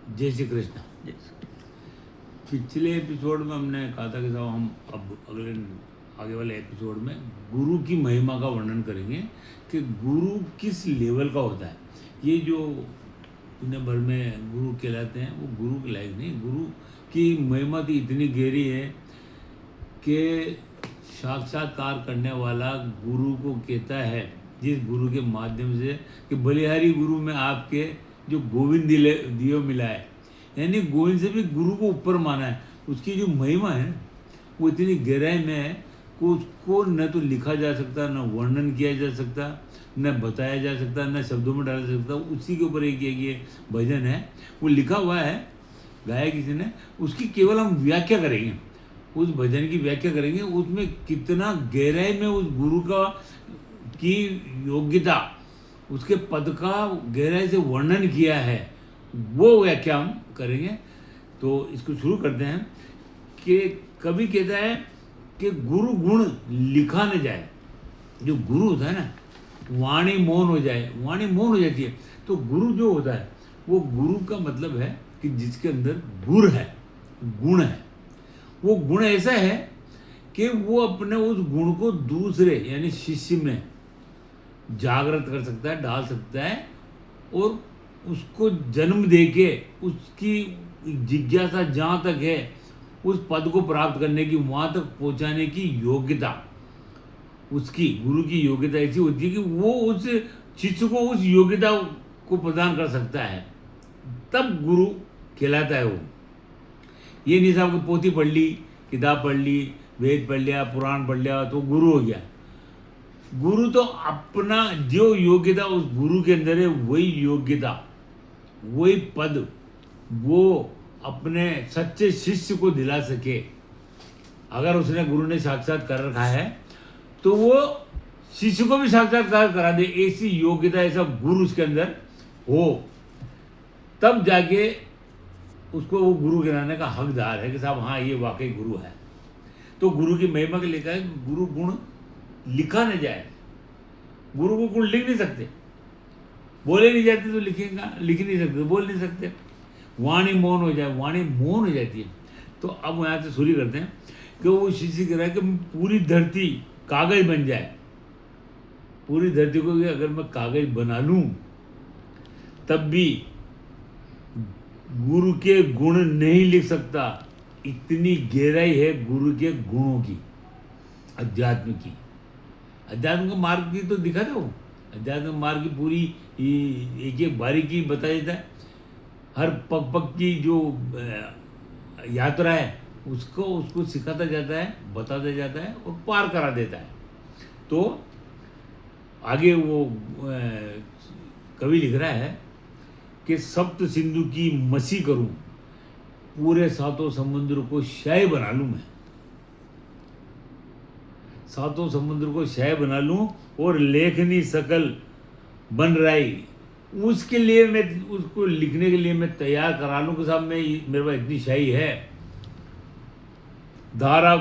जय श्री कृष्ण। पिछले एपिसोड में हमने कहा था कि साहब हम अब आगे वाले एपिसोड में गुरु की महिमा का वर्णन करेंगे कि गुरु किस लेवल का होता है। ये जो दुनिया भर में गुरु कहलाते हैं वो गुरु के लायक नहीं। गुरु की महिमा तो इतनी गहरी है कि साक्षात्कार करने वाला गुरु को कहता है, जिस गुरु के माध्यम से, कि बलिहारी गुरु में आपके जो गोविंद दियो मिला है, यानी गोविंद से भी गुरु को ऊपर माना है। उसकी जो महिमा है वो इतनी गहराई में है कि उसको न तो लिखा जा सकता, न वर्णन किया जा सकता, न बताया जा सकता, न शब्दों में डाला जा सकता। उसी के ऊपर एक ये भजन है, वो लिखा हुआ है, गाया किसी ने, उसकी केवल हम व्याख्या करेंगे, उस भजन की व्याख्या करेंगे। उसमें कितना गहराई में उस गुरु का की योग्यता, उसके पद का गहराई से वर्णन किया है, वो व्याख्या हम करेंगे। तो इसको शुरू करते हैं कि कभी कहता है कि गुरु गुण लिखा न जाए। जो गुरु होता है ना, वाणी मौन हो जाए, वाणी मौन हो जाती है। तो गुरु जो होता है वो गुरु का मतलब है कि जिसके अंदर गुण है, गुण है। वो गुण ऐसा है कि वो अपने उस गुण को दूसरे यानी शिष्य में जागृत कर सकता है, डाल सकता है, और उसको जन्म देके उसकी जिज्ञासा जहाँ तक है उस पद को प्राप्त करने की, वहाँ तक पहुँचाने की योग्यता, उसकी गुरु की योग्यता ऐसी होती है कि वो उस शिष्य को उस योग्यता को प्रदान कर सकता है, तब गुरु कहलाता है वो। ये नहीं साहब पोथी पढ़ ली, किताब पढ़ ली, वेद पढ़ लिया, पुराण पढ़ लिया तो गुरु हो गया। गुरु तो अपना जो योग्यता उस गुरु के अंदर है, वही योग्यता, वही पद वो अपने सच्चे शिष्य को दिला सके। अगर उसने गुरु ने साक्षात कर रखा है तो वो शिष्य को भी साक्षात्कार करा दे, ऐसी योग्यता, ऐसा गुरु उसके अंदर हो, तब जाके उसको वो गुरु कहलाने का हकदार है कि साहब हाँ ये वाकई गुरु है। तो गुरु की महिमा के लिखा है कि गुरु गुण लिखा न जाए। गुरु को गुण लिख नहीं सकते, बोले नहीं जाते तो लिखेगा, लिख नहीं सकते, बोल नहीं सकते। वाणी मौन हो जाए, वाणी मौन हो जाती है। तो अब यहाँ से शुरू करते हैं कि वो शिष्य कह रहा है कि पूरी धरती कागज बन जाए। पूरी धरती को अगर मैं कागज बना लूं तब भी गुरु के गुण नहीं लिख सकता। इतनी गहराई है गुरु के गुणों की, अध्यात्म की। अध्यात्म का मार्ग की तो दिखा दो, अध्यात्म मार्ग की पूरी एक एक बारीकी बता देता है। हर पग पग की जो यात्रा है उसको सिखाता जाता है, बताता जाता है और पार करा देता है। तो आगे वो कवि लिख रहा है कि सप्त सिंधु की मसी करूं, पूरे सातों समुद्र को शय बना लूं। मैं सातों समुद्र को शय बना लूं और लेखनी सकल बन रही, उसके लिए मैं उसको लिखने के लिए मैं तैयार करा लूं कि साहब मैं मेरे पास इतनी शाही है। धारा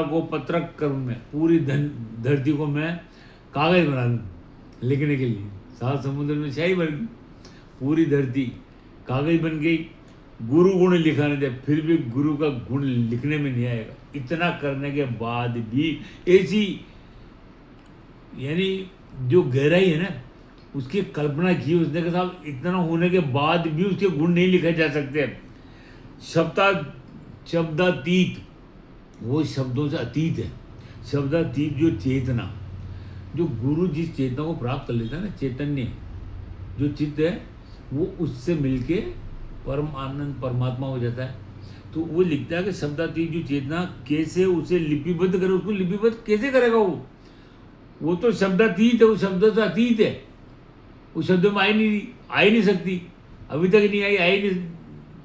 को पत्रक करूं, मैं पूरी धरती को मैं कागज बना लूं लिखने के लिए। सात समुद्र में शाही बन गई, पूरी धरती कागज बन गई। गुरु गुण लिखा नहीं दे, फिर भी गुरु का गुण लिखने में नहीं आएगा। इतना करने के बाद भी ऐसी यानी जो गहराई है ना, उसकी कल्पना की उसने कि साहब इतना होने के बाद भी उसके गुण नहीं लिखे जा सकते। शब्दातीत, वो शब्दों से अतीत है। शब्दातीत जो चेतना, जो गुरु जिस चेतना को प्राप्त कर लेता है ना, चैतन्य जो चित्त है, वो उससे मिलके परम आनंद परमात्मा हो जाता है। तो वो लिखता है कि शब्दातीत जो चेतना कैसे उसे लिपिबद्ध करे, उसको लिपिबद्ध कैसे करेगा वो तो शब्दातीत है, वो शब्द से अतीत है, वो शब्द में आ ही नहीं सकती, अभी तक नहीं आई नहीं।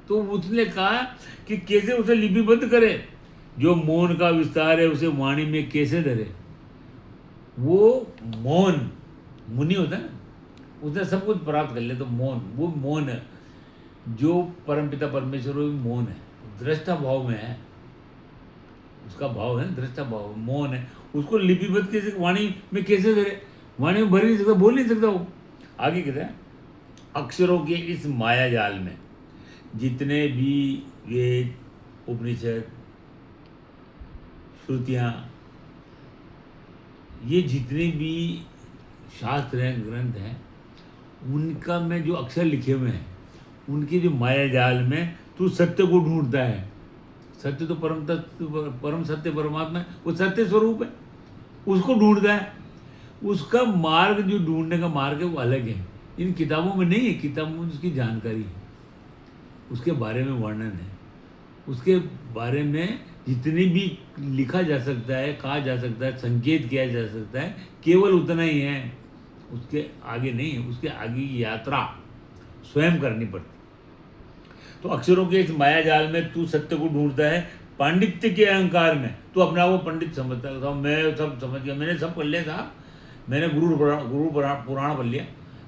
तो उसने कहा कि कैसे उसे लिपिबद्ध करे, जो मौन का विस्तार है उसे वाणी में कैसे धरे। वो मौन मुनि होता है ना, उसने सब कुछ प्राप्त कर लिया। तो मौन, वो मौन है जो परमपिता परमेश्वर वो मौन है, दृष्टा भाव में है, उसका भाव है दृष्टा भाव, मौन है। उसको लिपिबद्ध कैसे, वाणी में कैसे धरे, वाणी में भर नहीं सकता, बोल नहीं सकता वो। आगे कहते हैं अक्षरों के इस माया जाल में जितने भी वेद, उपनिषद, श्रुतियाँ, ये जितने भी शास्त्र हैं, ग्रंथ हैं, उनका में जो अक्षर लिखे हुए हैं, उनके जो माया जाल में तू सत्य को ढूंढता है। सत्य तो परम तत्व, परम सत्य परमात्मा है, वो सत्य स्वरूप है, उसको ढूंढता है। उसका मार्ग, जो ढूंढने का मार्ग है, वो अलग है। इन किताबों में नहीं है, किताबों में उसकी जानकारी है, उसके बारे में वर्णन है, उसके बारे में जितनी भी लिखा जा सकता है, कहा जा सकता है, संकेत किया जा सकता है, केवल उतना ही है, उसके आगे नहीं है। उसके आगे की यात्रा स्वयं करनी पड़ती। तो अक्षरों के इस माया जाल में तू सत्य को ढूंढता है, पांडित्य के अहंकार में तू अपना वो पंडित समझता है। मैं सब समझ गया, मैंने सब पढ़ लिया था, मैंने गुरु पुराण पढ़ लिया,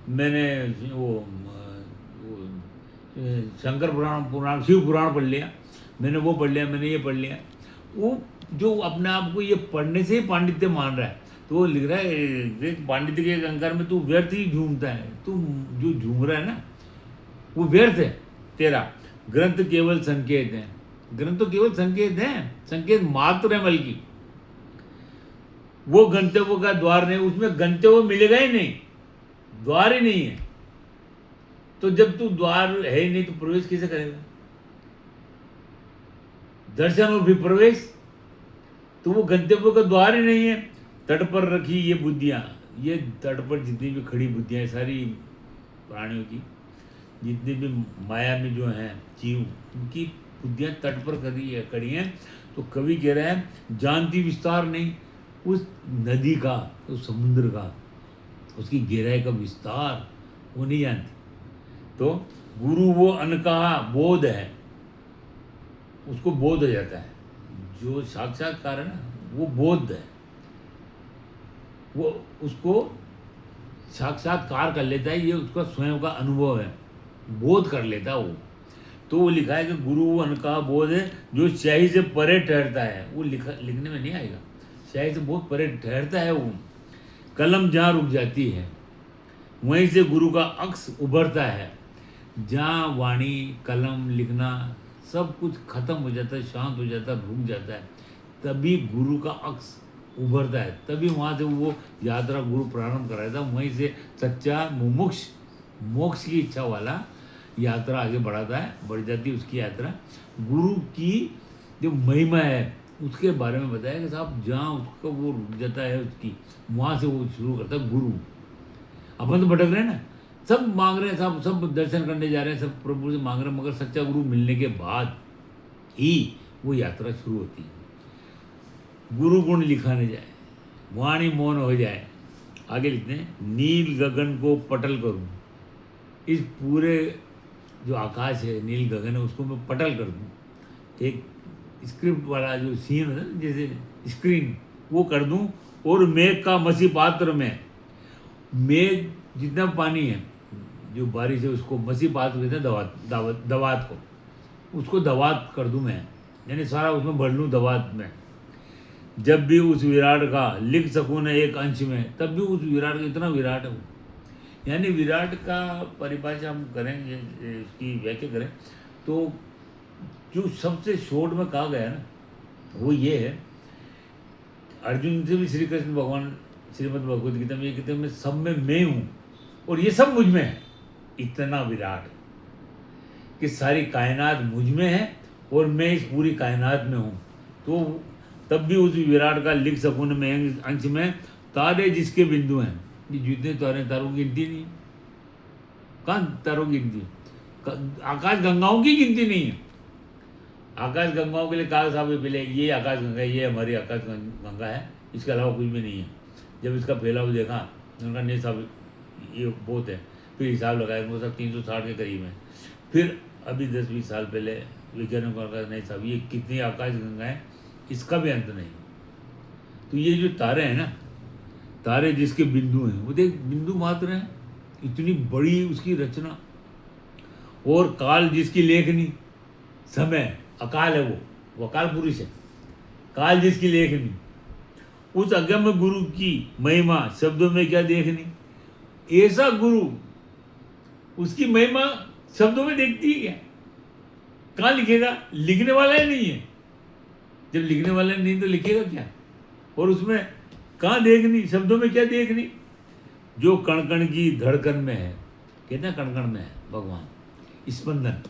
मैंने वो शंकर पुराण, शिव पुराण पढ़ लिया, मैंने वो पढ़ लिया, मैंने ये पढ़ लिया। वो जो अपने आप को ये पढ़ने से ही पांडित्य मान रहा है, तो वो लिख रहा है पांडित्य के अहंकार में तू व्यर्थ ही झूमता है। तू जो झूम रहा है ना, वो व्यर्थ है तेरा। ग्रंथ केवल संकेत है, ग्रंथ तो केवल संकेत है, संकेत मात्र है, बल्कि वो गंतव्य का द्वार नहीं, उसमें गंतव्य मिलेगा ही नहीं, द्वार ही नहीं है। तो जब तू द्वार है ही नहीं, तो प्रवेश कैसे करेगा? दर्शन और फिर प्रवेश, तो वो गंतव्य का द्वार ही नहीं है। तट पर रखी ये बुद्धियां, ये तट पर जितनी भी खड़ी बुद्धियां, सारी प्राणियों की जितनी भी माया में जो हैं जीव, उनकी बुद्धियां तट पर खड़ी हैं। तो कवि कह रहे हैं जानती विस्तार नहीं, उस नदी का, उस समुद्र का, उसकी गहराई का विस्तार वो नहीं जानती। तो गुरु वो अनकहा बोध है, उसको बोध हो जाता है। जो साक्षात्कार है ना, वो बोध है, वो उसको साक्षात्कार कर लेता है, ये उसका स्वयं का अनुभव है, बोध कर लेता है वो। तो वो लिखा है कि गुरु वो अनकहा बोध है, जो स्याही से परे ठहरता है। वो लिखने में नहीं आएगा, स्याही से बहुत परे ठहरता है वो। कलम जहाँ रुक जाती है, वहीं से गुरु का अक्स उभरता है। जहाँ वाणी, कलम, लिखना सब कुछ खत्म हो जाता है, शांत हो जाता है, रुक जाता है, तभी गुरु का अक्स उभरता है। तभी वहाँ से वो यात्रा गुरु प्रारंभ कराया था। वहीं से सच्चा मुमुक्ष, मोक्ष की इच्छा वाला यात्रा आगे बढ़ाता है, बढ़ जाती है उसकी यात्रा। गुरु की जो महिमा है उसके बारे में बताया कि साहब जहाँ उसका वो रुक जाता है, उसकी वहाँ से वो शुरू करता है गुरु। अपन तो भटक रहे हैं ना, सब मांग रहे हैं, सब दर्शन करने जा रहे हैं, सब प्रभु से मांग रहे हैं, मगर सच्चा गुरु मिलने के बाद ही वो यात्रा शुरू होती है। गुरु गुण लिखा न जाए, वाणी मौन हो जाए। आगे लिखते हैं, नील गगन को पटल करूं, इस पूरे जो आकाश है, नील गगन है, उसको मैं पटल कर दूं। एक स्क्रिप्ट वाला जो सीन होता है जैसे स्क्रीन, वो कर दूं। और मेघ का मसी पात्र में, मेघ जितना पानी है, जो बारिश है, उसको मसी पात्र कहते हैं, दवात को, उसको दवात कर दूं मैं, यानी सारा उसमें भर लूँ दवात में। जब भी उस विराट का लिख सकूँ न एक अंश में, तब भी उस विराट का, इतना विराट है वो। यानी विराट का परिभाषा हम करेंगे, इसकी व्याख्या करें तो जो सबसे शॉर्ट में कहा गया ना, वो ये है। अर्जुन से भी श्री कृष्ण भगवान श्रीमद् भगवद गीता में ये कहते हैं, मैं सब में मैं हूँ और ये सब मुझ में है। इतना विराट कि सारी कायनात मुझ में है और मैं इस पूरी कायनात में हूँ। तो तब भी उस विराट का लिख सकूँ न मैं अंश में, तारे जिसके बिंदु हैं। ये जितने तारे, तारों की गिनती नहीं, कहाँ तारों की गिनती? आकाश गंगाओं की गिनती नहीं है। आकाश गंगाओं के लिए कहा साहब पहले ये आकाश गंगा, ये हमारी आकाश गंगा है, इसके अलावा कुछ भी नहीं है। जब इसका फैलाव देखा, उनका नहीं साहब ये बहुत है, फिर हिसाब लगाया, वो सब 360 के करीब है। फिर अभी 10-20 साल पहले वैज्ञानिकों का नहीं साहब ये कितनी आकाश गंगा है, इसका भी अंत नहीं। तो ये जो तारे हैं ना, तारे जिसके बिंदु हैं, वो देख बिंदु मात्र हैं, इतनी बड़ी उसकी रचना। और काल जिसकी लेखनी, समय अकाल है, वो अकाल पुरुष है। काल जिसकी लेखनी, उस अगम्य गुरु की महिमा शब्दों में क्या देखनी। ऐसा गुरु, उसकी महिमा शब्दों में देखती है क्या? कहाँ लिखेगा? लिखने वाला ही नहीं है। जब लिखने वाला नहीं तो लिखेगा क्या? और उसमें कहाँ देखनी, शब्दों में क्या देखनी? जो कण कण की धड़कन में है, कहते हैं कण कण में है भगवान, स्पंदन।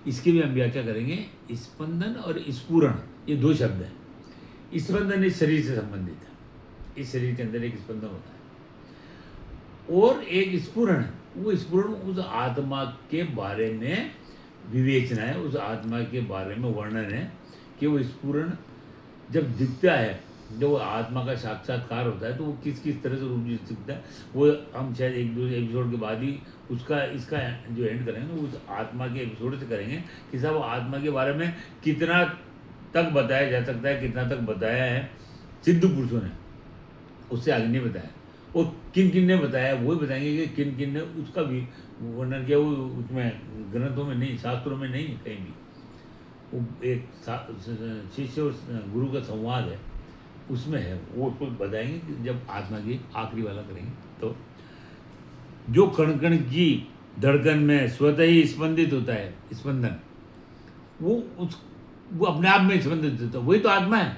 इसकी भी हम व्याख्या करेंगे। स्पंदन और स्फुरण, ये दो शब्द हैं। स्पंदन इस शरीर से संबंधित है, इस शरीर के अंदर एक स्पंदन होता है, और एक स्फुरण है। वो स्फुरण उस आत्मा के बारे में विवेचना है, उस आत्मा के बारे में वर्णन है कि वो स्फुरण जब दिखता है, जब वो आत्मा का साक्षात्कार होता है, तो वो किस किस तरह से रूप दिखता है, वो हम शायद एक दो एपिसोड के बाद ही उसका इसका जो एंड करेंगे, उस आत्मा के एपिसोड से करेंगे कि साहब आत्मा के बारे में कितना तक बताया जा सकता है, कितना तक बताया है सिद्ध पुरुषों ने, उससे आगे नहीं बताया। और किन किन ने बताया वो ही बताएंगे कि किन किन ने उसका भी वर्णन किया। वो उसमें ग्रंथों में नहीं, शास्त्रों में नहीं, कहीं भी। वो एक शिष्य और गुरु का संवाद है, उसमें है, वो उसको बताएंगे कि जब आत्मा की आखिरी वाला करेंगे। तो जो कण कण की धड़कन में स्वतः ही स्पंदित होता है, स्पंदन, वो अपने आप में स्पंदित होता है, वही तो आत्मा है,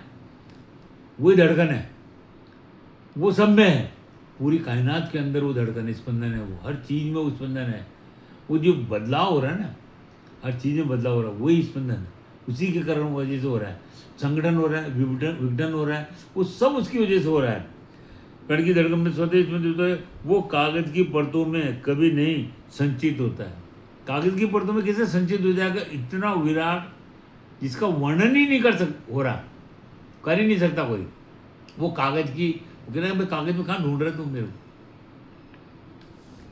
वही धड़कन है, वो सब में है। पूरी कायनात के अंदर वो धड़कन स्पंदन है, वो हर चीज में वो स्पंदन है। वो जो बदलाव हो रहा है ना, हर चीज में बदलाव हो रहा है, वही स्पंदन है, उसी के कारण वजह से हो रहा है। संगठन हो रहा है, विघटन हो रहा है, वो सब उसकी वजह से हो रहा है। कण की धड़कन में स्वतः स्पंदित होता है, वो कागज की परतों में कभी नहीं संचित होता है। कागज की परतों में कैसे संचित हो जाएगा? इतना विराट, जिसका वर्णन ही नहीं हो रहा, कर ही नहीं सकता कोई। वो कागज की, कह रहे हैं कागज में कहाँ ढूंढ रहे तुम मेरे को?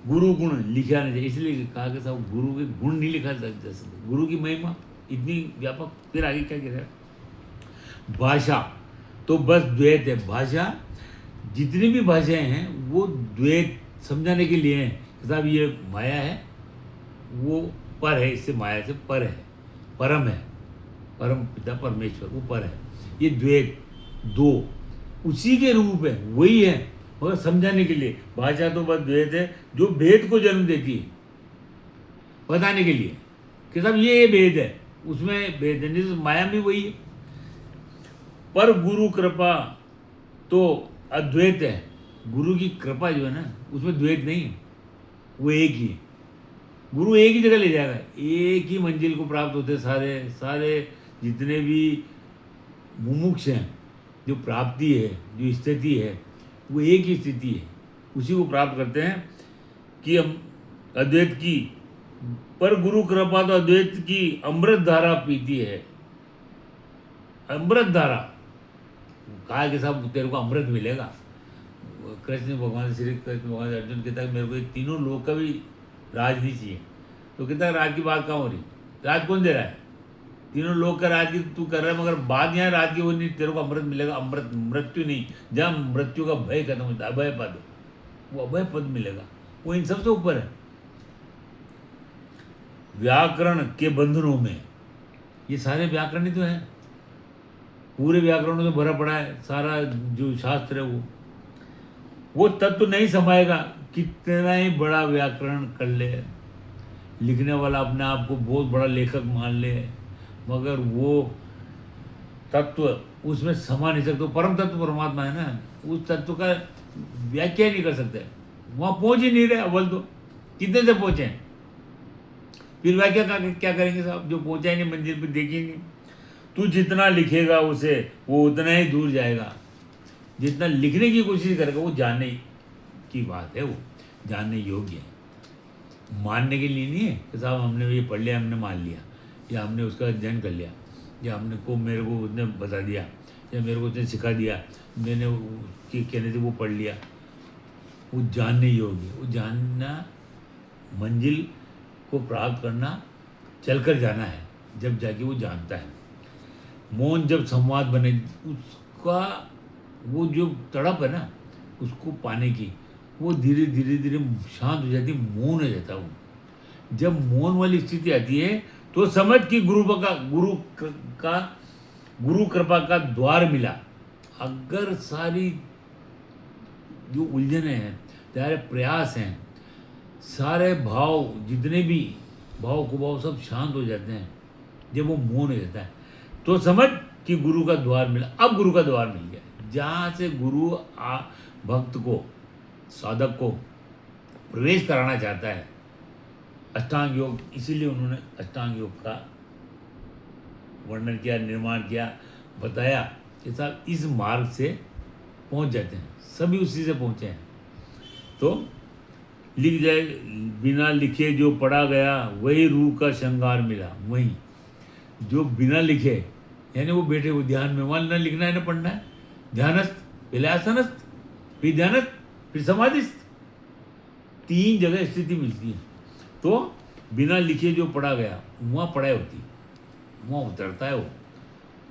गुरु गुण लिखा नहीं जाए, इसलिए कहा कि साहब गुरु के गुण नहीं लिखा जा सकता, गुरु की महिमा इतनी व्यापक। फिर आगे क्या कह रहे हैं? भाषा तो बस द्वैत है। भाषा, जितनी भी भाषाएं हैं वो द्वैत समझाने के लिए हैं। साहब ये माया है, वो पर है, इससे माया से पर है, परम है, परम पिता परमेश्वर, वो पर है। ये द्वैत दो उसी के रूप है, वही है, मगर समझाने के लिए। भाषा तो बस द्वैत है जो भेद को जन्म देती है, बताने के लिए कि साहब ये भेद है, उसमें भेद है, नहीं माया भी वही है। पर गुरु कृपा तो अद्वैत है। गुरु की कृपा जो है ना, उसमें द्वैत नहीं है, वो एक ही है। गुरु एक ही जगह ले जाएगा, एक ही मंजिल को प्राप्त होते सारे सारे जितने भी मुमुक्ष हैं। जो प्राप्ति है, जो स्थिति है, वो एक ही स्थिति है, उसी को प्राप्त करते हैं कि हम अद्वैत की। पर गुरु कृपा तो अद्वैत की अमृत धारा पीती है। अमृत धारा कहा कि साहब तेरे को अमृत मिलेगा। कृष्ण भगवान, श्री कृष्ण भगवान अर्जुन कहता है मेरे को ये तीनों लोग का भी राज नहीं चाहिए। तो कहता है राज की बात कहाँ हो रही? राज कौन दे रहा है? तीनों लोग का राज की तू कर रहा है, मगर बात यहाँ राज की वो नहीं, तेरे को अमृत मिलेगा। अमृत, मृत्यु नहीं, जहाँ मृत्यु का भय खत्म होता है, अभय पद, वो अभय पद मिलेगा, वो इन सबसे ऊपर है। व्याकरण के बंधनों में, ये सारे व्याकरण ही तो है, पूरे व्याकरणों से भरा पड़ा है सारा जो शास्त्र है। वो तत्व नहीं समाएगा, कितना ही बड़ा व्याकरण कर ले, लिखने वाला अपने आप को बहुत बड़ा लेखक मान ले, मगर वो तत्व उसमें समा नहीं सकते। परम तत्व परमात्मा है ना, उस तत्व का व्याख्या ही नहीं कर सकते, वहाँ पहुँच ही नहीं रहे। अव्वल तो कितने से पहुँचे, फिर व्याख्या क्या करेंगे साहब? जो पहुँचा ही नहीं मंजिल पर, देखी नहीं। तू जितना लिखेगा उसे, वो उतना ही दूर जाएगा। जितना लिखने की कोशिश करेगा, वो जानने की बात है, वो जानने योग्य है, मानने के लिए नहीं है कि साहब हमने ये पढ़ लिया, हमने मान लिया, या हमने उसका अध्ययन कर लिया, या हमने को मेरे को उसने बता दिया, या मेरे को उसने सिखा दिया, मैंने उसके कहने से वो पढ़ लिया। वो जानने योग्य, वो जानना, मंजिल को प्राप्त करना, चलकर जाना है, जब जाके वो जानता है। मौन जब संवाद बने, उसका वो जो तड़प है ना, उसको पाने की, वो धीरे धीरे धीरे शांत हो जाती, मौन हो जाता है वो। जब मौन वाली स्थिति आती है तो समझ कि गुरु कृपा का द्वार मिला। अगर सारी जो उलझने हैं, सारे प्रयास हैं, सारे भाव, जितने भी भाव कुभाव सब शांत हो जाते हैं, जब वो मौन हो जाता है तो समझ कि गुरु का द्वार मिला। अब गुरु का द्वार मिल गया, जहाँ से गुरु भक्त को, साधक को प्रवेश कराना चाहता है अष्टांग योग। इसीलिए उन्होंने अष्टांग योग का वर्णन किया, निर्माण किया, बताया कि साहब इस मार्ग से पहुंच जाते हैं, सभी उसी से पहुंचे हैं। तो लिख जाए, बिना लिखे जो पढ़ा गया वही रूह का श्रृंगार मिला। वही जो बिना लिखे, यानी वो बैठे वो ध्यान में, वहाँ न लिखना है न पढ़ना है, ध्यानस्थ, पहले आसनस्थ, फिर ध्यानस्थ, फिर समाधिस्थ, 3 जगह स्थिति मिलती है। तो बिना लिखे जो पढ़ा गया वहाँ पढ़ाई होती है, वहाँ उतरता है वो,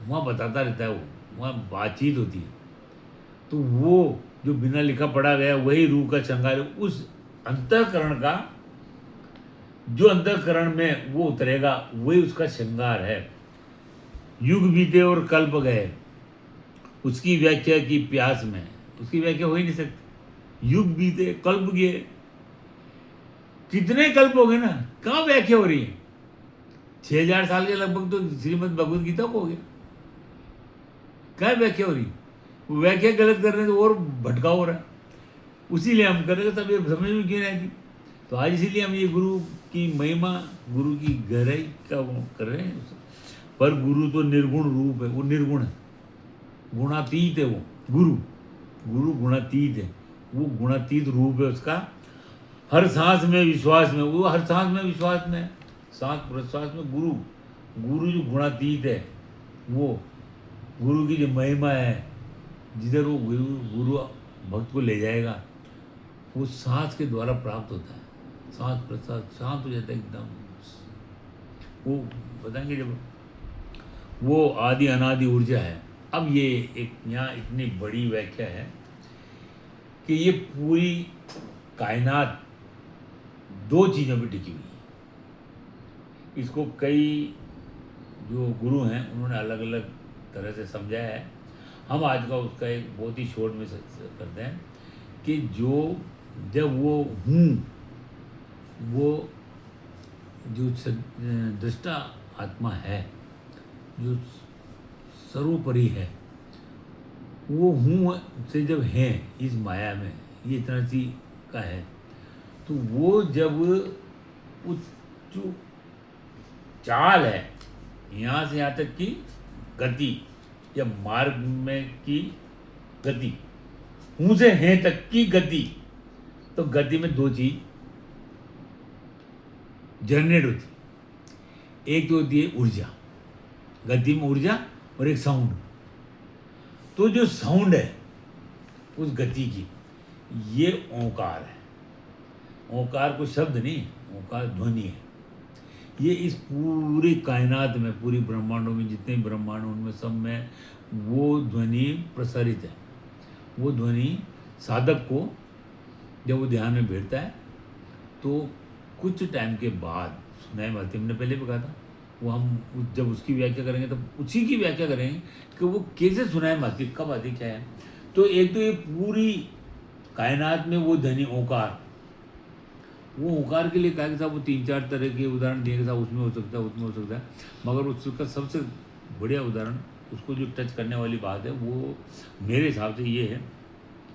वहाँ बताता रहता है वो, वहाँ बातचीत होती है। तो वो जो बिना लिखा पढ़ा गया वही रूह का श्रृंगार है। उस अंतःकरण का, जो अंतःकरण में वो उतरेगा वही उसका श्रृंगार है। युग बीते और कल्प गए, उसकी व्याख्या की प्यास में, उसकी व्याख्या हो ही नहीं सकती। युग बीते, कल्प गए, कितने कल्प हो गए ना, कहाँ व्याख्या हो रही है? 6000 साल के लगभग तो श्रीमद् भगवद गीता को हो गया, क्या व्याख्या हो रही? वो व्याख्या गलत कर रहे हैं तो और भटकाव हो रहा है। उसीलिए हम कर रहे हैं, तब ये समझ में क्यों नहीं आती। तो आज इसीलिए हम ये गुरु की महिमा, गुरु की गहराई का वो कर रहे हैं। पर गुरु तो निर्गुण रूप है, वो निर्गुण है, गुणातीत है वो गुरु। गुरु गुणातीत है, वो गुणातीत रूप है उसका। हर सांस में विश्वास में, वो हर सांस में विश्वास में, सांस प्रश्वास में गुरु। गुरु जो गुणातीत है, वो गुरु की जो महिमा है, जिधर वो गुरु भक्त को ले जाएगा वो सांस के द्वारा प्राप्त होता है। सांस प्रश्वास शांत हो जाता है एकदम। वो बताएंगे जब वो आदि अनादि ऊर्जा है। अब ये एक यहाँ इतनी बड़ी व्याख्या है कि ये पूरी कायनात 2 चीज़ों पे टिकी हुई है। इसको कई जो गुरु हैं उन्होंने अलग अलग तरह से समझाया है। हम आज का उसका एक बहुत ही शॉर्ट में करते हैं कि जो जब वो हूँ, वो जो दृष्टा आत्मा है, जो सर्वोपरि है, वो हूँ से जब है इस माया में, ये इतना सी का है, तो वो जब उस जो चाल है यहाँ से यहाँ तक की गति या मार्ग में की गति, हूँ से है तक की गति, तो गति में 2 चीज जनरेट होती। एक तो होती है ऊर्जा, गति में ऊर्जा, और एक साउंड। तो जो साउंड है उस गति की, ये ओंकार है। ओंकार कोई शब्द नहीं, ओंकार ध्वनि है। ये इस पूरी कायनात में, पूरी ब्रह्मांडों में, जितने ब्रह्मांड उनमें सब में वो ध्वनि प्रसारित है। वो ध्वनि साधक को जब वो ध्यान में बैठता है तो कुछ टाइम के बाद सुनाई आती। हमने पहले भी कहा था, वो हम जब उसकी व्याख्या करेंगे तब उसी की व्याख्या करेंगे कि वो कैसे सुनाई आती, कब आती, क्या है। तो एक तो ये पूरी कायनात में वो ध्वनि ओंकार, वो ओंकार के लिए कहा कि साहब वो 3-4 तरह के उदाहरण दिए, साहब उसमें हो सकता है, उसमें हो सकता है, मगर उसका सबसे बढ़िया उदाहरण, उसको जो टच करने वाली बात है वो मेरे हिसाब से ये है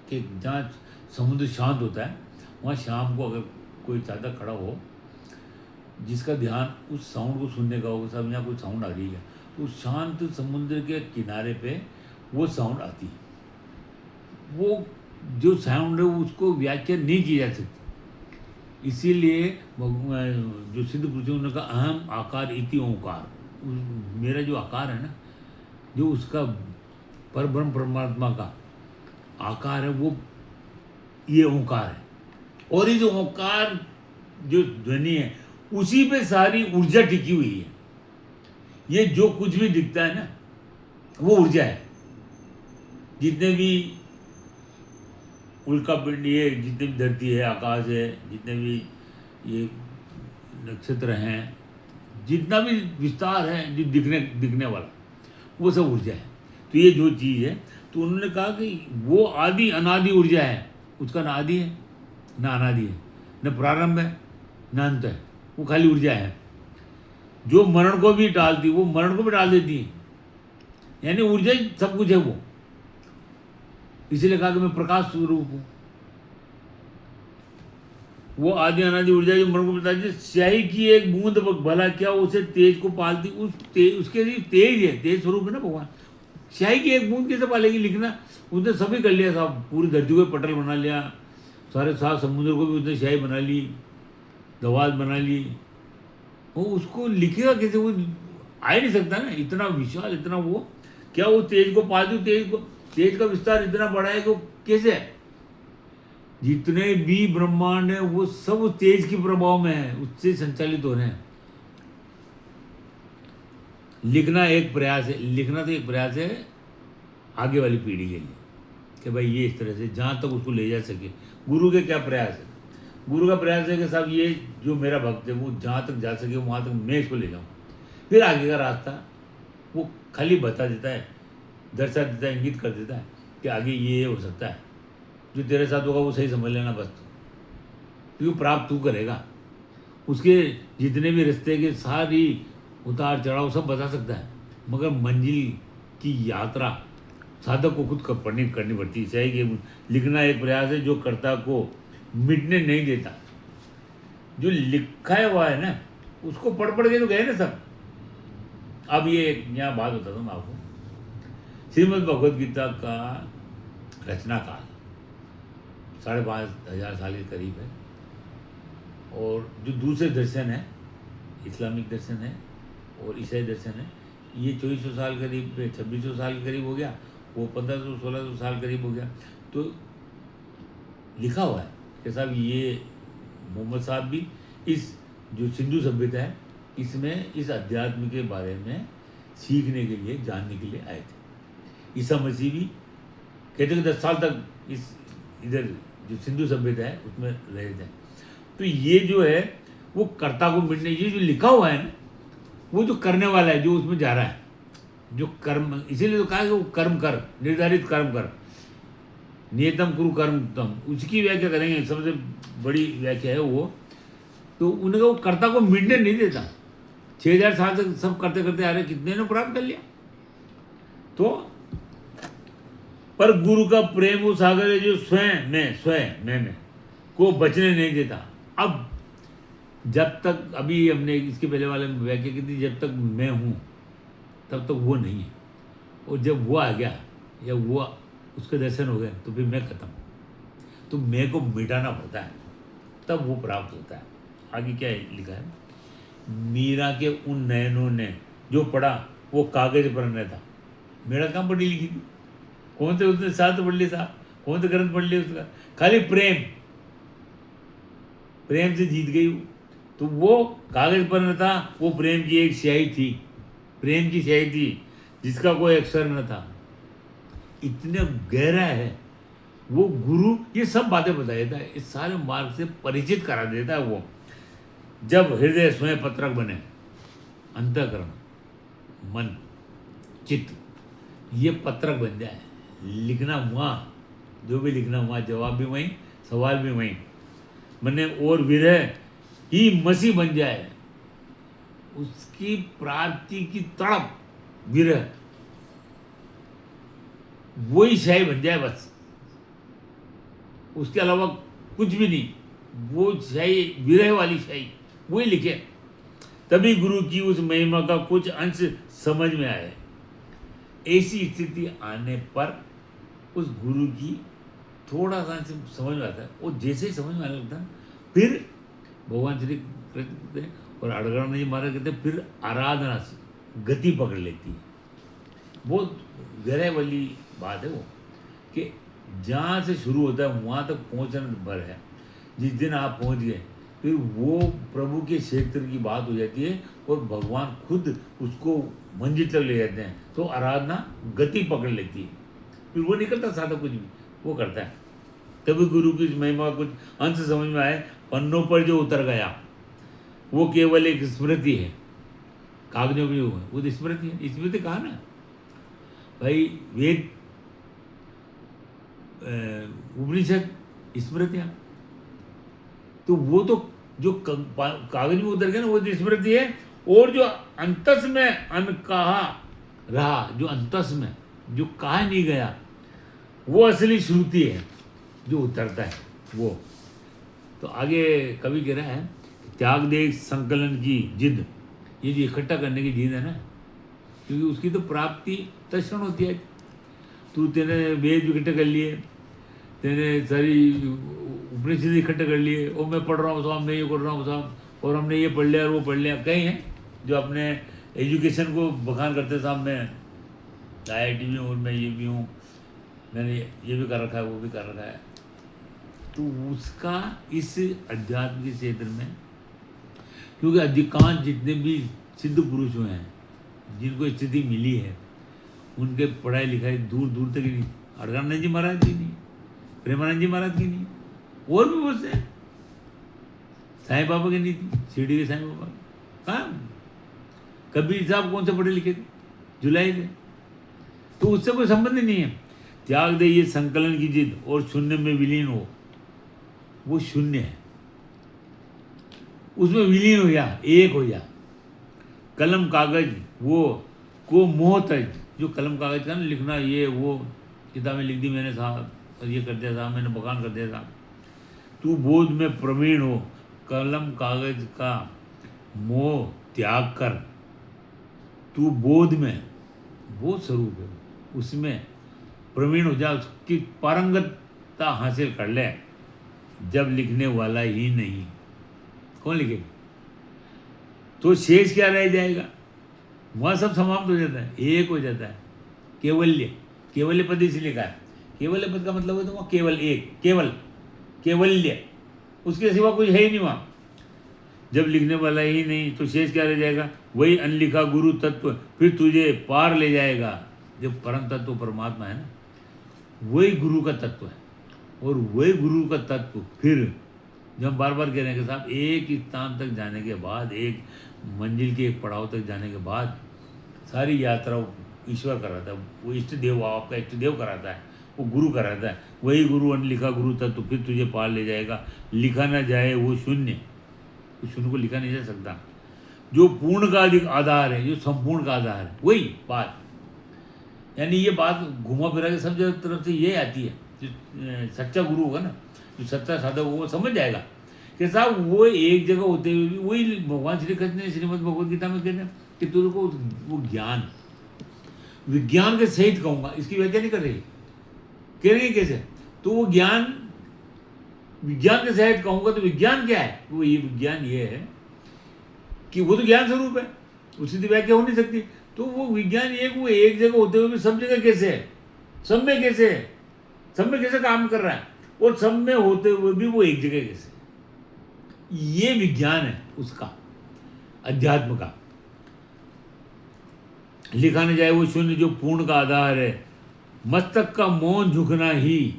कि जहाँ समुद्र शांत होता है वहाँ शाम को अगर कोई साधक खड़ा हो जिसका ध्यान उस साउंड को सुनने का होगा, साहब यहाँ कोई साउंड आ रही है, तो शांत समुद्र के किनारे पे वो साउंड आती है। वो जो साउंड है उसको व्याख्या नहीं की जा सकती। इसीलिए जो सिद्ध पुरुषों ने कहा अहम आकार इति ओंकार, मेरा जो आकार है ना, जो उसका परब्रह्म परमात्मा का आकार है, वो ये ओंकार है। और इस ओंकार जो ध्वनि है उसी पे सारी ऊर्जा टिकी हुई है। ये जो कुछ भी दिखता है ना वो ऊर्जा है। जितने भी उल्का पिंड, ये जितनी भी धरती है, आकाश है, जितने भी ये नक्षत्र हैं, जितना भी विस्तार है जो दिखने वाला, वो सब ऊर्जा है। तो ये जो चीज़ है, तो उन्होंने कहा कि वो आदि अनादि ऊर्जा है, उसका ना आदि है ना अनादि है, न प्रारंभ है न अंत है, वो खाली ऊर्जा है। जो मरण को भी टालती, वो मरण को भी टाल देती है। यानी ऊर्जा ही सब कुछ है वो। इसीलिए कहा कि मैं प्रकाश स्वरूप हूँ। वो आदि अनादि ऊर्जा जो मरण को बताती है। स्याही की एक बूंद भला क्या उसे तेज को पालती, उसके लिए तेज है, तेज स्वरूप है ना भगवान। स्याही की एक बूंद कैसे पालेगी? लिखना उसने सभी कर लिया साहब, पूरी धरती को पटल बना लिया, सारे 7 समुद्र को भी उसने स्याही बना ली, दवात बना ली। वो उसको लिखेगा कैसे? वो आ ही नहीं सकता ना, इतना विशाल, इतना वो। क्या वो तेज को पालती, तेज का विस्तार इतना बड़ा है कि वो कैसे है? जितने भी ब्रह्मांड है वो सब उस तेज के प्रभाव में है, उससे संचालित हो रहे हैं। लिखना एक प्रयास है, लिखना तो एक प्रयास है आगे वाली पीढ़ी के लिए, कि भाई ये इस तरह से जहाँ तक उसको ले जा सके। गुरु के क्या प्रयास है? गुरु का प्रयास है कि साहब ये जो मेरा भक्त है वो जहाँ तक जा सके वहाँ तक मैं इसको ले जाऊँ। फिर आगे का रास्ता वो खाली बता देता है, दर्शा देता है, इंगित कर देता है कि आगे ये हो सकता है। जो तेरे साथ होगा वो सही समझ लेना बस, क्योंकि प्राप्त तू करेगा। उसके जितने भी रास्ते के सारी उतार चढ़ाव सब बता सकता है, मगर मंजिल की यात्रा साधक को खुद करनी पड़ती है। चाहे कि लिखना एक प्रयास है जो कर्ता को मिटने नहीं देता। जो लिखा है हुआ है ना, उसको पढ़ के तो गए ना सब। अब ये यहाँ बात बताता हूँ आपको। श्रीमद् भगवद गीता का रचना काल 5,500 साल के करीब है। और जो दूसरे दर्शन है, इस्लामिक दर्शन है और ईसाई दर्शन है, ये 2400 साल करीब, 2600 साल के करीब हो गया। वो 1500-1600 साल करीब हो गया। तो लिखा हुआ है कि साहब ये मोहम्मद साहब भी इस जो सिंधु सभ्यता है इसमें इस अध्यात्म के बारे में सीखने के लिए, जानने के लिए आए थे। ईसा मसीह भी कहते हैं 10 साल तक इस इधर जो सिंधु सभ्यता है उसमें रहे थे। तो ये जो है वो कर्ता को मिटने, ये जो लिखा हुआ है ना, वो जो करने वाला है, जो उसमें जा रहा है, जो कर्म, इसीलिए तो कहा कि वो कर्म कर, निर्धारित कर्म कर, नियतम कुरु कर्म तम, उसकी व्याख्या करेंगे। सबसे बड़ी व्याख्या है वो। तो उन्हें वो कर्ता को मिटने नहीं देता। 6,000 साल तक सब करते करते आ रहे, कितने ने प्राप्त कर लिया। तो पर गुरु का प्रेम वो सागर है जो स्वयं में को बचने नहीं देता। अब जब तक, अभी हमने इसके पहले वाले में व्याख्या की थी, जब तक मैं हूँ तब तक वो नहीं है। और जब वो आ गया या वो उसके दर्शन हो गए तो फिर मैं खत्म। तो मैं को मिटाना पड़ता है, तब वो प्राप्त होता है। आगे क्या लिखा है? मीरा के उन नयनों ने जो पढ़ा वो कागज पर न था। मेरा कहाँ पढ़ी लिखी थी? कौन से उसने साथ पढ़ ली साहब? कौन से ग्रंथ पढ़ लिया उसका? खाली प्रेम से जीत गई वो। तो वो कागज पर न था, वो प्रेम की एक स्याही थी, प्रेम की स्याही थी जिसका कोई अक्षर न था। इतने गहरा है वो गुरु। ये सब बातें बता देता है, इस सारे मार्ग से परिचित करा देता है वो। जब हृदय स्वयं पत्रक बने, अंतःकरण, मन, चित्त ये पत्रक बन जाए, लिखना हुआ, जो भी लिखना हुआ, जवाब भी वहीं, सवाल भी वहीं, मने और विरह ही मसी बन जाए, उसकी प्राप्ति की तड़प, विरह वही शाही बन जाए बस, उसके अलावा कुछ भी नहीं। वो शाही, विरह वाली शाही वही लिखे, तभी गुरु की उस महिमा का कुछ अंश समझ में आए। ऐसी स्थिति आने पर उस गुरु की थोड़ा सा समझ में आता है। और जैसे ही समझ में आने लगता है, फिर भगवान श्री कृष्ण कहते हैं और अड़गड़ा जी महाराज कहते हैं, फिर आराधना से गति पकड़ लेती है। बहुत गहरे वाली बात है वो, कि जहाँ से शुरू होता है वहाँ तक पहुँचना भर है। जिस दिन आप पहुँच गए, फिर वो प्रभु के क्षेत्र की बात हो जाती है और भगवान खुद उसको मंजिल तक ले जाते हैं। तो आराधना गति पकड़ लेती है, फिर वो निकलता साधा कुछ भी वो करता है। तभी गुरु की महिमा कुछ अंश समझ में आए। पन्नों पर जो उतर गया वो केवल एक स्मृति है, कागजों में वो तो स्मृति है। स्मृति कहा ना भाई, वेद, उपनिषद, स्मृतियाँ। तो वो तो जो कागज में उतर गया ना वो तो स्मृति है, और जो अंतस में अनकहा रहा, जो अंतस में जो कहा नहीं गया, वो असली श्रुति है जो उतरता है वो। तो आगे कवि कह रहा है, त्याग दे संकलन की जिद, ये जो इकट्ठा करने की जिद है ना, क्योंकि उसकी तो प्राप्ति तत्क्षण होती है। तेने वेद इकट्ठे कर लिए, तेने सारी उपनिषद इकट्ठे कर लिए, और मैं पढ़ रहा हूँ साहब, मैं ये कर रहा हूँ साहब, और हमने ये पढ़ लिया और वो पढ़ लिया। कई हैं जो अपने एजुकेशन को बखान करते साहब, मैं IIT में और मैं ये भी हूँ, मैंने ये भी कर रखा है, वो भी कर रखा है। तो उसका इस अध्यात्म के क्षेत्र में, क्योंकि अधिकांश जितने भी सिद्ध पुरुष हुए हैं, जिनको स्थिति मिली है, उनके पढ़ाई लिखाई दूर दूर तक ही नहीं, अड़गानंद जी महाराज की नहीं, प्रेमानंद जी महाराज की नहीं, और भी बहुत से, साईं बाबा की नहीं थी, शिरडी के साईं बाबा कहाँ, कबीर साहब कौन से पढ़े लिखे थे, जुलाई थे। तो उससे कोई संबंध ही नहीं है। त्याग दे ये संकलन की जिद और शून्य में विलीन हो, वो शून्य है, उसमें विलीन हो जा, एक हो जा। कलम कागज वो को मोह तज, जो कलम कागज का ना लिखना, ये वो किताबें लिख दी मैंने साहब, और ये कर दिया साहब, मैंने बखान कर दिया साहब। तू बोध में प्रवीण हो, कलम कागज का मोह त्याग कर, तू बोध में, बोध स्वरूप है, उसमें प्रवीण हो जा, उसकी पारंगतता हासिल कर ले। जब लिखने वाला ही नहीं, कौन लिखेगा? तो शेष क्या रह जाएगा? वहाँ सब समाप्त हो जाता है, एक हो जाता है। केवल्य, केवल्य पद इसलिए लिखा है, केवल्य पद का मतलब है तो वहाँ केवल एक, केवल केवल्य, उसके सिवा कुछ है ही नहीं वहाँ। जब लिखने वाला ही नहीं तो शेष क्या रह जाएगा? वही अनलिखा गुरु तत्व फिर तुझे पार ले जाएगा। जब परम तत्व परमात्मा है ना, वही गुरु का तत्व है, और वही गुरु का तत्व फिर जब हम बार बार कह रहे हैं कि साहब, एक स्थान तक जाने के बाद, एक मंजिल के एक पड़ाव तक जाने के बाद सारी यात्रा ईश्वर कराता है, वो इष्ट देव, आपका इष्ट देव कराता है, वो गुरु कराता है। वही गुरु अनलिखा गुरु तत्व फिर तुझे पार ले जाएगा। लिखा ना जाए वो शून्य, उस शून्य को लिखा नहीं जा सकता। जो पूर्ण का अधिक आधार है, जो संपूर्ण का आधार है, वही बात। यानी ये बात घुमा फिरा के सब तरफ से ये आती है। जो सच्चा गुरु होगा ना, जो सच्चा साधक होगा, वो समझ जाएगा कि साहब वो एक जगह होते हुए भी, वही भगवान श्री कृष्ण ने श्रीमद् भगवद गीता में कहते हैं कि तुझे को वो ज्ञान, विज्ञान के सहित कहूँगा, इसकी व्याख्या नहीं कर रही, कह रही है कैसे? तो वो ज्ञान विज्ञान के सहित कहूँगा, तो विज्ञान क्या है? वो ये विज्ञान ये है कि वो तो ज्ञान स्वरूप है, उसकी तो व्याख्या हो नहीं सकती। तो वो विज्ञान वो एक जगह होते हुए भी सब जगह कैसे है, सब में कैसे है, सब में कैसे काम कर रहा है, और सब में होते हुए भी वो एक जगह कैसे, ये विज्ञान है उसका, अध्यात्म का। लिखा न जाए वो शून्य जो पूर्ण का आधार है। मस्तक का मौन झुकना ही,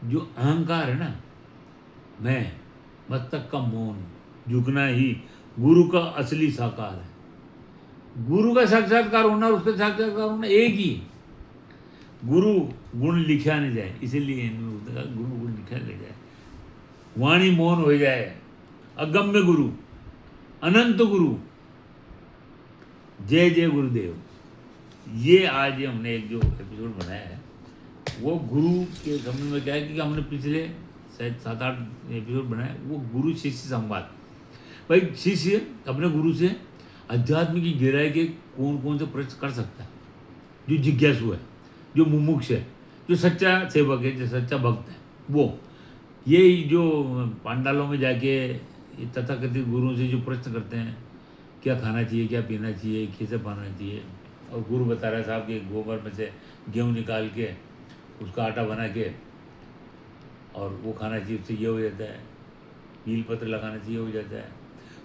जो अहंकार है ना, मैं, मस्तक का मौन झुकना ही गुरु का असली साकार है। गुरु का साक्षात्कार होना और उसका साक्षात्कार होना एक ही। गुरु गुण लिखा नहीं जाए, इसीलिए गुरु गुण लिखा ले जाए। वाणी मौन हो जाए, अगम्य गुरु, अनंत गुरु, जय जय गुरुदेव। ये आज हमने एक जो एपिसोड बनाया है, वो गुरु के संबंध में क्या है कि हमने पिछले शायद 7-8 एपिसोड बनाए, वो गुरु शिष्य संवाद। भाई शिष्य अपने गुरु से अध्यात्म की गहराई के कौन कौन से प्रश्न कर सकता है? जो जिज्ञासु है, जो मुमुक्ष है, जो सच्चा सेवक है, जो सच्चा भक्त है, वो ये जो पांडालों में जाके तथाकथित गुरुओं से जो प्रश्न करते हैं, क्या खाना चाहिए, क्या पीना चाहिए, कैसे पाना चाहिए, और गुरु बता रहा है साहब कि गोबर में से गेहूँ निकाल के उसका आटा बना के और वो खाना चाहिए, उससे ये हो जाता है, नील पत्र लगाना चाहिए, हो जाता है।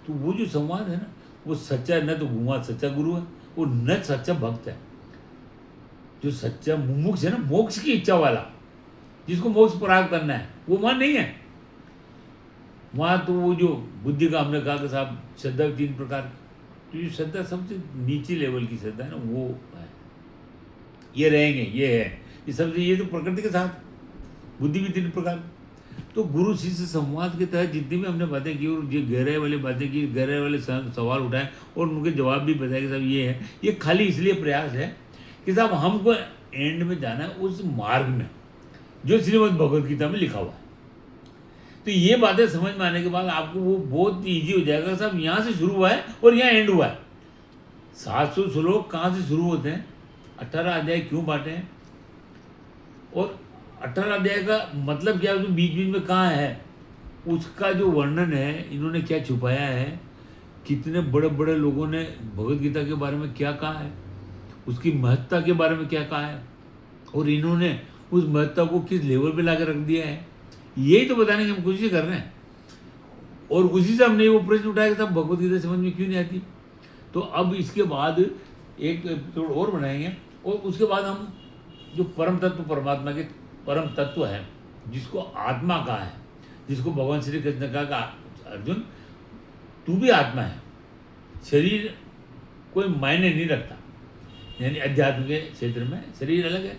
तो वो जो संवाद है ना, वो सच्चा न तो गुरुवाद सच्चा गुरु है, वो न सच्चा भक्त है। जो सच्चा मुमुक्ष है ना, मोक्ष की इच्छा वाला, जिसको मोक्ष प्राप्त करना है, वो वहाँ नहीं है। वहाँ तो वो जो बुद्धि का हमने कहा कि साहब श्रद्धा 3 प्रकार की, तो जो श्रद्धा सबसे नीची लेवल की श्रद्धा है ना, वो है ये रहेंगे, ये है, ये सबसे, ये तो प्रकृति के साथ। बुद्धि भी 3 प्रकार, तो गुरु शिष्य संवाद के तहत जितनी भी हमने बातें की और ये गहराई वाली बातें की, गहराई वाले सवाल उठाए और उनके जवाब भी बताए कि साहब ये है, ये खाली इसलिए प्रयास है कि साहब हमको एंड में जाना है उस मार्ग में जो श्रीमद् भगवद गीता में लिखा हुआ है। तो ये बातें समझ में आने के बाद आपको वो बहुत ईजी हो जाएगा साहब, यहाँ से शुरू हुआ है और यहाँ एंड हुआ है। 700 श्लोक कहाँ से शुरू होते हैं, 18 अध्याय क्यों बांटे हैं, और 18 अध्याय का मतलब क्या है, उसमें बीच बीच में कहाँ है, उसका जो वर्णन है, इन्होंने क्या छुपाया है, कितने बड़े बड़े लोगों ने भगवद गीता के बारे में क्या कहा है, उसकी महत्ता के बारे में क्या कहा है, और इन्होंने उस महत्ता को किस लेवल पे लाकर रख दिया है, यही तो बताने की हम कोशिश कर रहे हैं। और उसी से हमने वो प्रश्न उठाया कि भगवद गीता समझ में क्यों नहीं आती। तो अब इसके बाद एक एपिसोड और बनाएंगे और उसके बाद हम जो परम तत्व, परमात्मा के परम तत्व है, जिसको आत्मा कहा है, जिसको भगवान श्री कृष्ण ने कहा अर्जुन तू भी आत्मा है, शरीर कोई मायने नहीं रखता, यानी अध्यात्म के क्षेत्र में शरीर अलग है।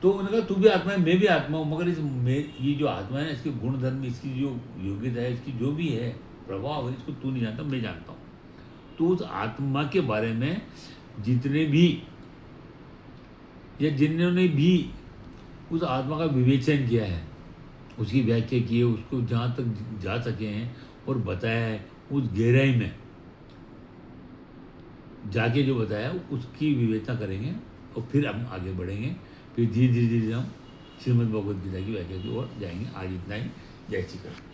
तो उन्होंने कहा तू भी आत्मा है, मैं भी आत्मा हूँ, मगर ये जो आत्मा है ना, इसके गुण धर्म, इसकी जो योग्यता है, इसकी जो भी है प्रभाव है, इसको तू नहीं जानता, मैं जानता हूँ। तो उस आत्मा के बारे में जितने भी या जिन्होंने भी उस आत्मा का विवेचन किया है, उसकी व्याख्या की है, उसको जहाँ तक जा सके हैं और बताया है, उस गहराई में जाके जो बताया उसकी विवेचना करेंगे और फिर हम आगे बढ़ेंगे। फिर धीरे धीरे हम श्रीमद् भगवद गीता की व्याख्या की ओर जाएंगे। आज इतना ही। जय श्री कृष्ण।